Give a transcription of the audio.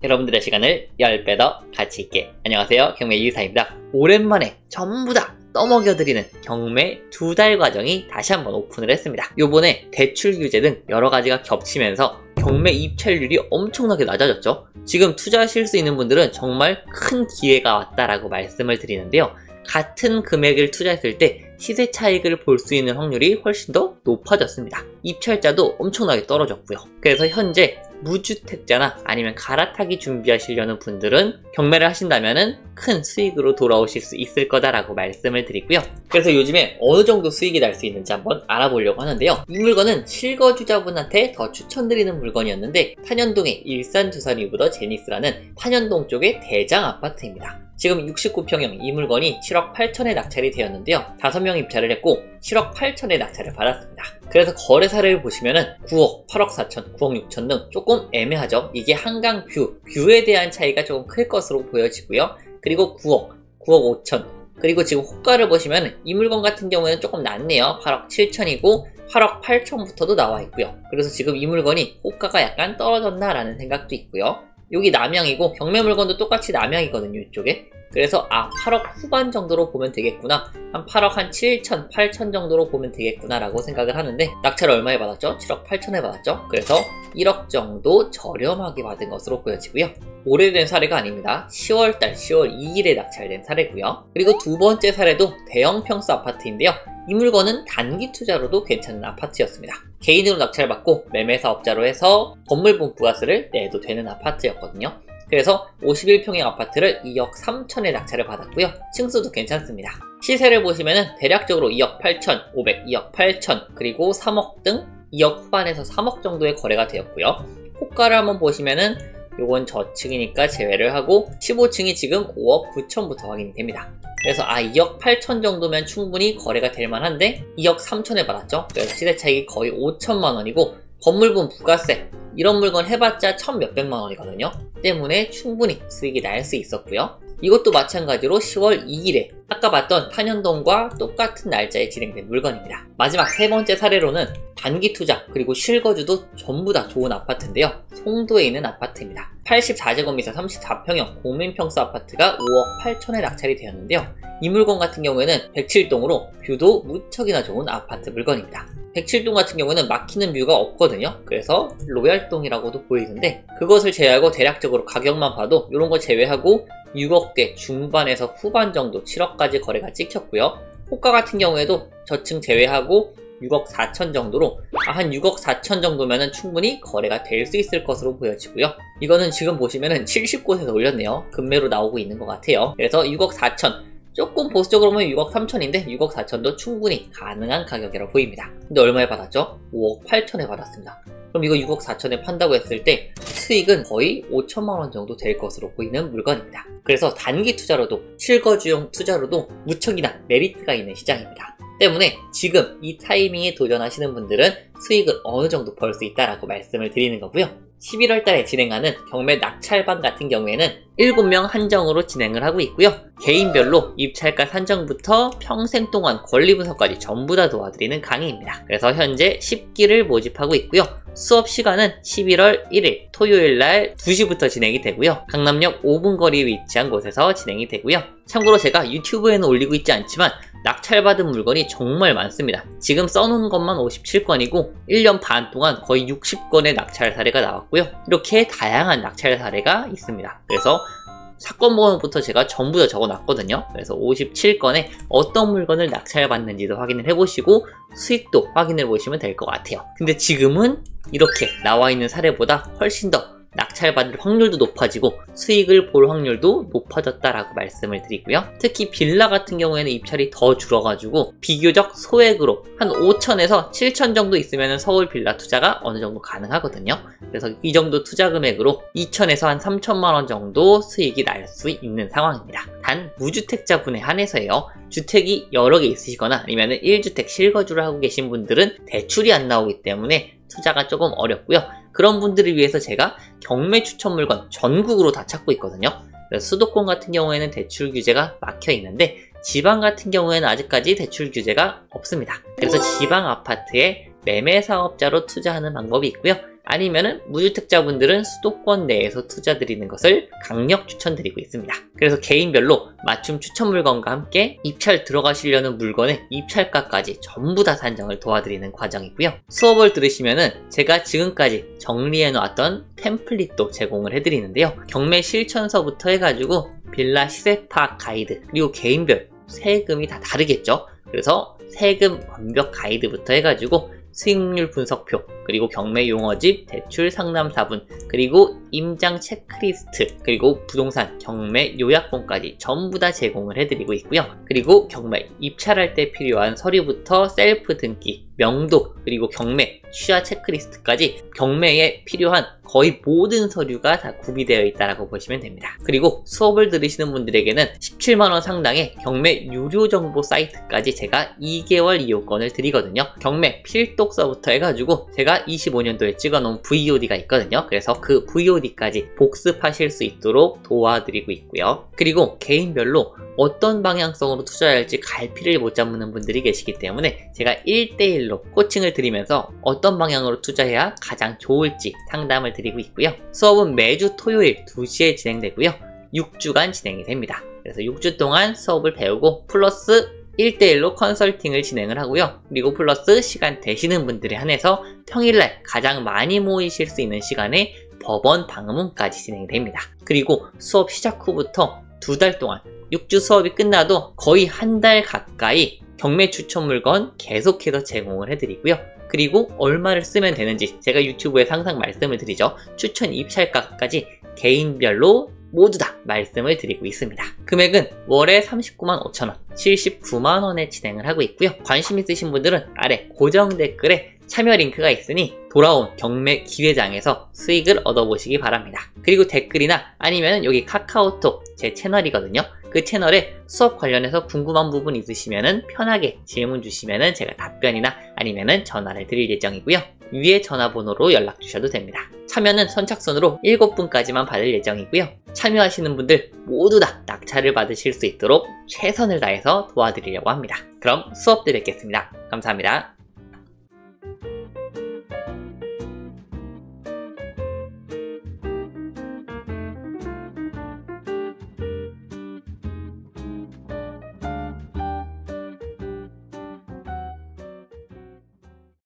여러분들의 시간을 10배 더 가치 있게. 안녕하세요, 경매 이유사입니다. 오랜만에 전부 다 떠먹여드리는 경매 2달 과정이 다시 한번 오픈을 했습니다. 요번에 대출 규제 등 여러가지가 겹치면서 경매 입찰률이 엄청나게 낮아졌죠. 지금 투자하실 수 있는 분들은 정말 큰 기회가 왔다라고 말씀을 드리는데요. 같은 금액을 투자했을 때 시세 차익을 볼 수 있는 확률이 훨씬 더 높아졌습니다. 입찰자도 엄청나게 떨어졌고요. 그래서 현재 무주택자나 아니면 갈아타기 준비하시려는 분들은 경매를 하신다면 큰 수익으로 돌아오실 수 있을 거다라고 말씀을 드리고요. 그래서 요즘에 어느 정도 수익이 날 수 있는지 한번 알아보려고 하는데요. 이 물건은 실거주자분한테 더 추천드리는 물건이었는데 탄현동의 일산두산 위브더 제니스라는 탄현동 쪽의 대장 아파트입니다. 지금 69평형 이 물건이 7억 8천에 낙찰이 되었는데요. 5명 입찰을 했고 7억 8천에 낙찰을 받았습니다. 그래서 거래사를 보시면은 9억, 8억 4천, 9억 6천 등 조금 애매하죠. 이게 한강 뷰에 대한 차이가 조금 클 것으로 보여지고요. 그리고 9억 5천, 그리고 지금 호가를 보시면 이 물건 같은 경우에는 조금 낮네요. 8억 7천이고 8억 8천부터도 나와 있고요. 그래서 지금 이 물건이 호가가 약간 떨어졌나라는 생각도 있고요. 여기 남양이고 경매 물건도 똑같이 남양이거든요, 이쪽에. 그래서 8억 후반 정도로 보면 되겠구나, 한 8억 한 7천, 8천 정도로 보면 되겠구나 라고 생각을 하는데, 낙찰을 얼마에 받았죠? 7억 8천에 받았죠? 그래서 1억 정도 저렴하게 받은 것으로 보여지고요. 오래된 사례가 아닙니다. 10월달 10월 2일에 낙찰된 사례고요. 그리고 두 번째 사례도 대형 평수 아파트인데요. 이 물건은 단기 투자로도 괜찮은 아파트였습니다. 개인으로 낙찰받고 매매사업자로 해서 건물분 부가세를 내도 되는 아파트였거든요. 그래서 51평형 아파트를 2억 3천에 낙찰을 받았고요. 층수도 괜찮습니다. 시세를 보시면은 대략적으로 2억 8천, 500, 2억 8천, 그리고 3억 등 2억 후반에서 3억 정도의 거래가 되었고요. 호가를 한번 보시면은 요건 저층이니까 제외를 하고 15층이 지금 5억 9천부터 확인이 됩니다. 그래서 2억 8천 정도면 충분히 거래가 될 만한데 2억 3천에 받았죠. 그래서 시세 차익이 거의 5천만 원이고 건물분 부가세 이런 물건 해봤자 1,000 몇백만 원이거든요. 때문에 충분히 수익이 날 수 있었고요. 이것도 마찬가지로 10월 2일에 아까 봤던 탄현동과 똑같은 날짜에 진행된 물건입니다. 마지막 세 번째 사례로는 단기 투자 그리고 실거주도 전부 다 좋은 아파트인데요. 송도에 있는 아파트입니다. 84제곱미터 34평형 공민평수 아파트가 5억 8천에 낙찰이 되었는데요. 이 물건 같은 경우에는 107동으로 뷰도 무척이나 좋은 아파트 물건입니다. 107동 같은 경우에는 막히는 뷰가 없거든요. 그래서 로얄동이라고도 보이는데 그것을 제외하고 대략적으로 가격만 봐도 이런 거 제외하고 6억대 중반에서 후반 정도 7억까지 거래가 찍혔고요. 호가 같은 경우에도 저층 제외하고 6억 4천 정도로 한 6억 4천 정도면은 충분히 거래가 될 수 있을 것으로 보여지고요. 이거는 지금 보시면은 70곳에서 올렸네요. 금매로 나오고 있는 것 같아요. 그래서 6억 4천, 조금 보수적으로 보면 6억 3천인데 6억 4천도 충분히 가능한 가격이라고 보입니다. 근데 얼마에 받았죠? 5억 8천에 받았습니다. 그럼 이거 6억 4천에 판다고 했을 때 수익은 거의 5천만 원 정도 될 것으로 보이는 물건입니다. 그래서 단기 투자로도 실거주용 투자로도 무척이나 메리트가 있는 시장입니다. 때문에 지금 이 타이밍에 도전하시는 분들은 수익을 어느 정도 벌 수 있다라고 말씀을 드리는 거고요. 11월 달에 진행하는 경매 낙찰반 같은 경우에는 7명 한정으로 진행을 하고 있고요. 개인별로 입찰가 산정부터 평생 동안 권리 분석까지 전부 다 도와드리는 강의입니다. 그래서 현재 10기를 모집하고 있고요. 수업 시간은 11월 1일 토요일 날 2시부터 진행이 되고요. 강남역 5분 거리에 위치한 곳에서 진행이 되고요. 참고로 제가 유튜브에는 올리고 있지 않지만 낙찰받은 물건이 정말 많습니다. 지금 써놓은 것만 57건이고 1년 반 동안 거의 60건의 낙찰 사례가 나왔고요. 이렇게 다양한 낙찰 사례가 있습니다. 그래서 사건 번호부터 제가 전부 다 적어놨거든요. 그래서 57건에 어떤 물건을 낙찰받는지도 확인을 해보시고 수익도 확인해 보시면 될 것 같아요. 근데 지금은 이렇게 나와 있는 사례보다 훨씬 더 낙찰받을 확률도 높아지고 수익을 볼 확률도 높아졌다라고 말씀을 드리고요. 특히 빌라 같은 경우에는 입찰이 더 줄어가지고 비교적 소액으로 한 5천에서 7천 정도 있으면 서울 빌라 투자가 어느 정도 가능하거든요. 그래서 이 정도 투자 금액으로 2천에서 한 3천만 원 정도 수익이 날 수 있는 상황입니다. 단 무주택자분에 한해서예요. 주택이 여러 개 있으시거나 아니면 1주택 실거주를 하고 계신 분들은 대출이 안 나오기 때문에 투자가 조금 어렵고요. 그런 분들을 위해서 제가 경매 추천 물건 전국으로 다 찾고 있거든요. 그래서 수도권 같은 경우에는 대출 규제가 막혀 있는데 지방 같은 경우에는 아직까지 대출 규제가 없습니다. 그래서 지방 아파트에 매매 사업자로 투자하는 방법이 있고요. 아니면은 무주택자분들은 수도권 내에서 투자드리는 것을 강력 추천드리고 있습니다. 그래서 개인별로 맞춤 추천 물건과 함께 입찰 들어가시려는 물건의 입찰가까지 전부 다 산정을 도와드리는 과정이고요. 수업을 들으시면은 제가 지금까지 정리해 놓았던 템플릿도 제공을 해드리는데요. 경매 실천서부터 해가지고 빌라 시세 파악 가이드, 그리고 개인별 세금이 다 다르겠죠. 그래서 세금 완벽 가이드부터 해가지고 수익률 분석표, 그리고 경매 용어집, 대출 상담사분, 그리고 임장 체크리스트, 그리고 부동산 경매 요약본까지 전부 다 제공을 해드리고 있고요. 그리고 경매 입찰할 때 필요한 서류부터 셀프 등기, 명도, 그리고 경매 취하 체크리스트까지 경매에 필요한 거의 모든 서류가 다 구비되어 있다고 보시면 됩니다. 그리고 수업을 들으시는 분들에게는 17만원 상당의 경매 유료 정보 사이트까지 제가 2개월 이용권을 드리거든요. 경매 필독서부터 해가지고 제가 25년도에 찍어놓은 VOD가 있거든요. 그래서 그 VOD까지 복습하실 수 있도록 도와드리고 있고요. 그리고 개인별로 어떤 방향성으로 투자해야 할지 갈피를 못 잡는 분들이 계시기 때문에 제가 1대1로 코칭을 드리면서 어떤 방향으로 투자해야 가장 좋을지 상담을 드리고 있고요. 수업은 매주 토요일 2시에 진행되고요. 6주간 진행이 됩니다. 그래서 6주 동안 수업을 배우고 플러스 1대1로 컨설팅을 진행을 하고요. 그리고 플러스 시간 되시는 분들에 한해서 평일날 가장 많이 모이실 수 있는 시간에 법원 방문까지 진행됩니다. 그리고 수업 시작 후부터 2달 동안 6주 수업이 끝나도 거의 한 달 가까이 경매 추천 물건 계속해서 제공을 해드리고요. 그리고 얼마를 쓰면 되는지 제가 유튜브에 항상 말씀을 드리죠. 추천 입찰가까지 개인별로 모두 다 말씀을 드리고 있습니다. 금액은 월에 39만 5천원, 79만원에 진행을 하고 있고요. 관심 있으신 분들은 아래 고정 댓글에 참여 링크가 있으니 돌아온 경매 기회장에서 수익을 얻어보시기 바랍니다. 그리고 댓글이나 아니면 여기 카카오톡 제 채널이거든요. 그 채널에 수업 관련해서 궁금한 부분 있으시면 편하게 질문 주시면 제가 답변이나 아니면 전화를 드릴 예정이고요. 위에 전화번호로 연락 주셔도 됩니다. 참여는 선착순으로 7분까지만 받을 예정이고요. 참여하시는 분들 모두 다 낙찰을 받으실 수 있도록 최선을 다해서 도와드리려고 합니다. 그럼 수업 때 뵙겠습니다. 감사합니다.